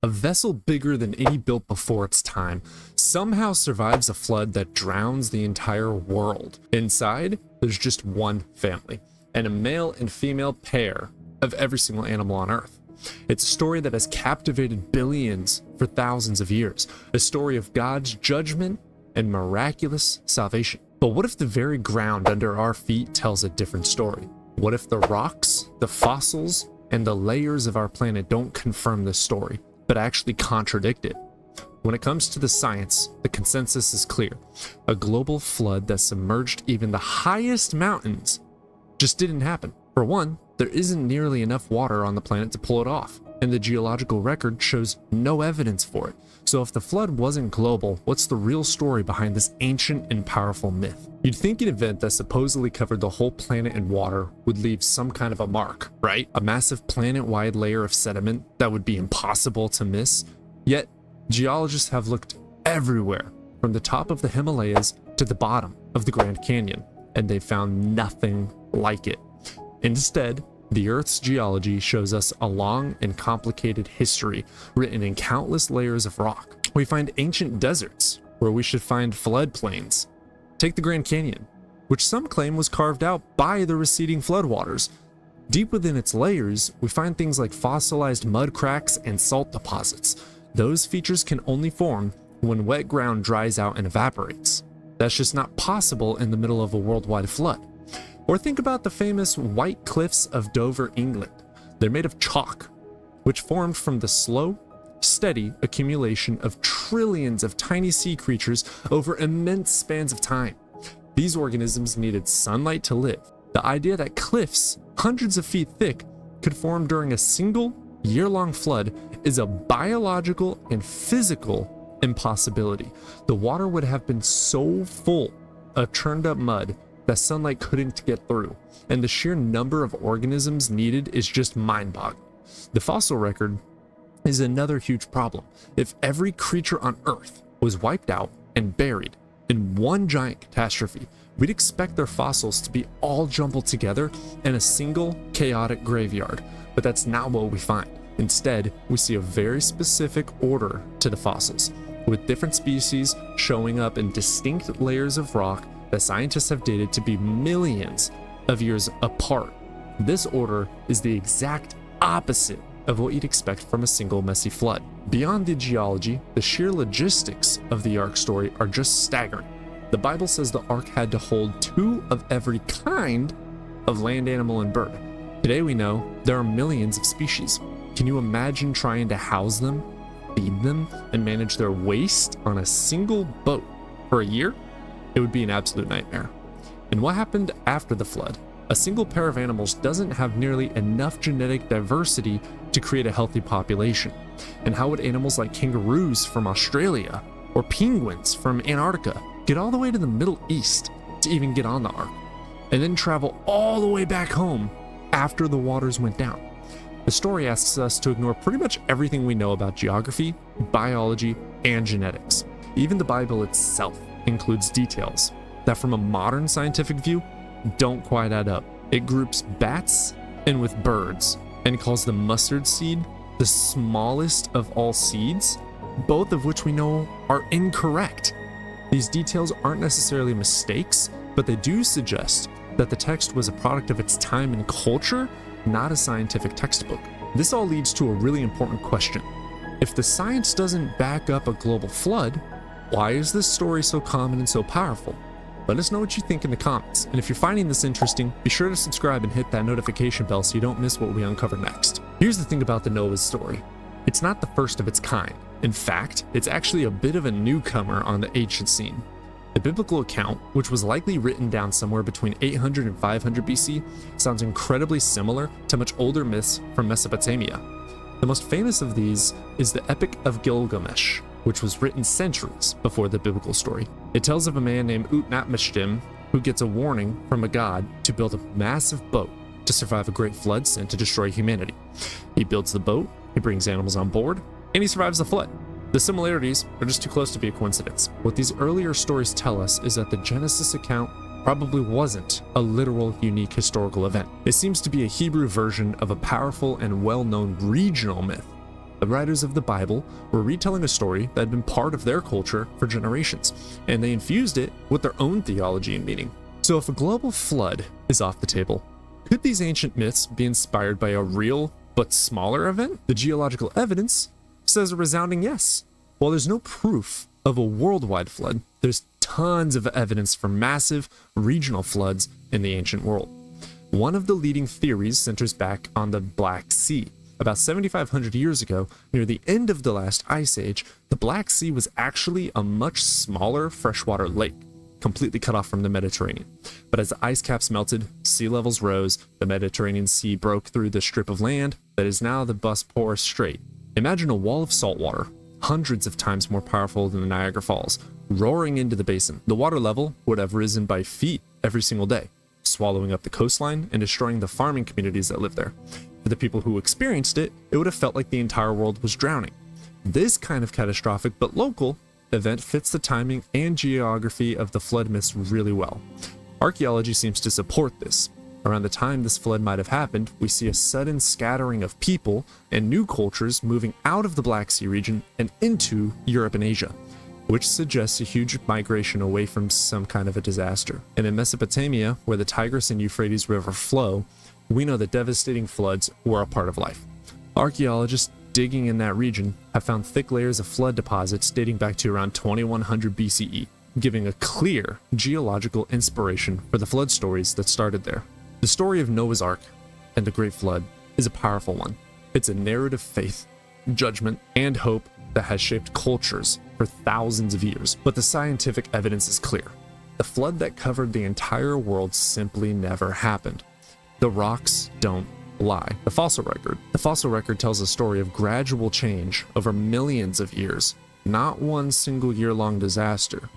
A vessel bigger than any built before its time somehow survives a flood that drowns the entire world. Inside, there's just one family, and a male and female pair of every single animal on Earth. It's a story that has captivated billions for thousands of years, a story of God's judgment and miraculous salvation. But what if the very ground under our feet tells a different story? What if the rocks, the fossils, and the layers of our planet don't confirm this story, but actually contradict it? When it comes to the science, the consensus is clear. A global flood that submerged even the highest mountains just didn't happen. For one, there isn't nearly enough water on the planet to pull it off, and the geological record shows no evidence for it. So if the flood wasn't global, what's the real story behind this ancient and powerful myth? You'd think an event that supposedly covered the whole planet in water would leave some kind of a mark, right? A massive planet-wide layer of sediment that would be impossible to miss. Yet, geologists have looked everywhere, from the top of the Himalayas to the bottom of the Grand Canyon, and they found nothing like it. Instead, the Earth's geology shows us a long and complicated history written in countless layers of rock. We find ancient deserts where we should find floodplains. Take the Grand Canyon, which some claim was carved out by the receding floodwaters. Deep within its layers, we find things like fossilized mud cracks and salt deposits. Those features can only form when wet ground dries out and evaporates. That's just not possible in the middle of a worldwide flood. Or think about the famous White Cliffs of Dover, England. They're made of chalk, which formed from the slow, steady accumulation of trillions of tiny sea creatures over immense spans of time. These organisms needed sunlight to live. The idea that cliffs, hundreds of feet thick, could form during a single year-long flood is a biological and physical impossibility. The water would have been so full of churned up mud that sunlight couldn't get through, and the sheer number of organisms needed is just mind-boggling. The fossil record is another huge problem. If every creature on Earth was wiped out and buried in one giant catastrophe, we'd expect their fossils to be all jumbled together in a single chaotic graveyard, but that's not what we find. Instead, we see a very specific order to the fossils, with different species showing up in distinct layers of rock that scientists have dated to be millions of years apart. This order is the exact opposite of what you'd expect from a single messy flood. Beyond the geology, the sheer logistics of the Ark story are just staggering. The Bible says the Ark had to hold 2 of every kind of land animal and bird. Today we know there are millions of species. Can you imagine trying to house them, feed them, and manage their waste on a single boat for a year? It would be an absolute nightmare. And what happened after the flood? A single pair of animals doesn't have nearly enough genetic diversity to create a healthy population. And how would animals like kangaroos from Australia or penguins from Antarctica get all the way to the Middle East to even get on the Ark, and then travel all the way back home after the waters went down? The story asks us to ignore pretty much everything we know about geography, biology, and genetics. Even the Bible itself includes details that from a modern scientific view don't quite add up. It groups bats in with birds and calls the mustard seed the smallest of all seeds, both of which we know are incorrect. These details aren't necessarily mistakes, but they do suggest that the text was a product of its time and culture, not a scientific textbook. This all leads to a really important question. If the science doesn't back up a global flood, why is this story so common and so powerful? Let us know what you think in the comments, and if you're finding this interesting, be sure to subscribe and hit that notification bell so you don't miss what we uncover next. Here's the thing about the Noah's story. It's not the first of its kind. In fact, it's actually a bit of a newcomer on the ancient scene. The biblical account, which was likely written down somewhere between 800 and 500 BC, sounds incredibly similar to much older myths from Mesopotamia. The most famous of these is the Epic of Gilgamesh, which was written centuries before the biblical story. It tells of a man named Utnapishtim who gets a warning from a god to build a massive boat to survive a great flood sent to destroy humanity. He builds the boat, he brings animals on board, and he survives the flood. The similarities are just too close to be a coincidence. What these earlier stories tell us is that the Genesis account probably wasn't a literal, unique historical event. It seems to be a Hebrew version of a powerful and well-known regional myth. The writers of the Bible were retelling a story that had been part of their culture for generations, and they infused it with their own theology and meaning. So if a global flood is off the table, could these ancient myths be inspired by a real but smaller event? The geological evidence says a resounding yes. While there's no proof of a worldwide flood, there's tons of evidence for massive regional floods in the ancient world. One of the leading theories centers back on the Black Sea. About 7,500 years ago, near the end of the last ice age, the Black Sea was actually a much smaller freshwater lake, completely cut off from the Mediterranean. But as the ice caps melted, sea levels rose, the Mediterranean Sea broke through the strip of land that is now the Bosporus Strait. Imagine a wall of salt water, hundreds of times more powerful than the Niagara Falls, roaring into the basin. The water level would have risen by feet every single day, swallowing up the coastline and destroying the farming communities that live there. For the people who experienced it, it would have felt like the entire world was drowning. This kind of catastrophic but local event fits the timing and geography of the flood myths really well. Archaeology seems to support this. Around the time this flood might have happened, we see a sudden scattering of people and new cultures moving out of the Black Sea region and into Europe and Asia, which suggests a huge migration away from some kind of a disaster. And in Mesopotamia, where the Tigris and Euphrates River flow, we know that devastating floods were a part of life. Archaeologists digging in that region have found thick layers of flood deposits dating back to around 2100 BCE, giving a clear geological inspiration for the flood stories that started there. The story of Noah's Ark and the Great Flood is a powerful one. It's a narrative of faith, judgment, and hope that has shaped cultures for thousands of years. But the scientific evidence is clear. The flood that covered the entire world simply never happened. The rocks don't lie. The fossil record tells a story of gradual change over millions of years, not one single year-long disaster.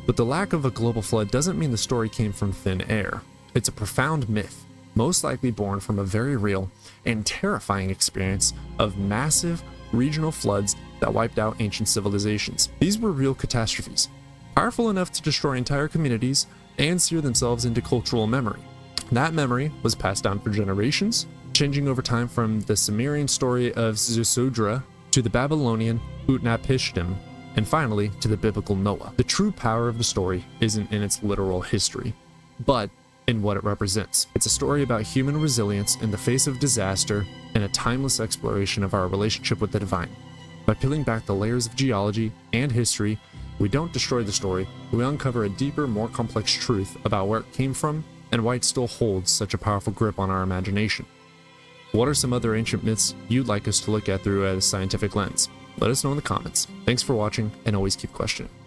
But the lack of a global flood doesn't mean the story came from thin air. It's a profound myth, most likely born from a very real and terrifying experience of massive regional floods that wiped out ancient civilizations. These were real catastrophes, powerful enough to destroy entire communities and sear themselves into cultural memory. That memory was passed down for generations, changing over time from the Sumerian story of Zusudra to the Babylonian Utnapishtim, and finally to the biblical Noah. The true power of the story isn't in its literal history, but in what it represents. It's a story about human resilience in the face of disaster and a timeless exploration of our relationship with the divine. By peeling back the layers of geology and history, we don't destroy the story, we uncover a deeper, more complex truth about where it came from and why it still holds such a powerful grip on our imagination. What are some other ancient myths you'd like us to look at through a scientific lens? Let us know in the comments. Thanks for watching, and always keep questioning.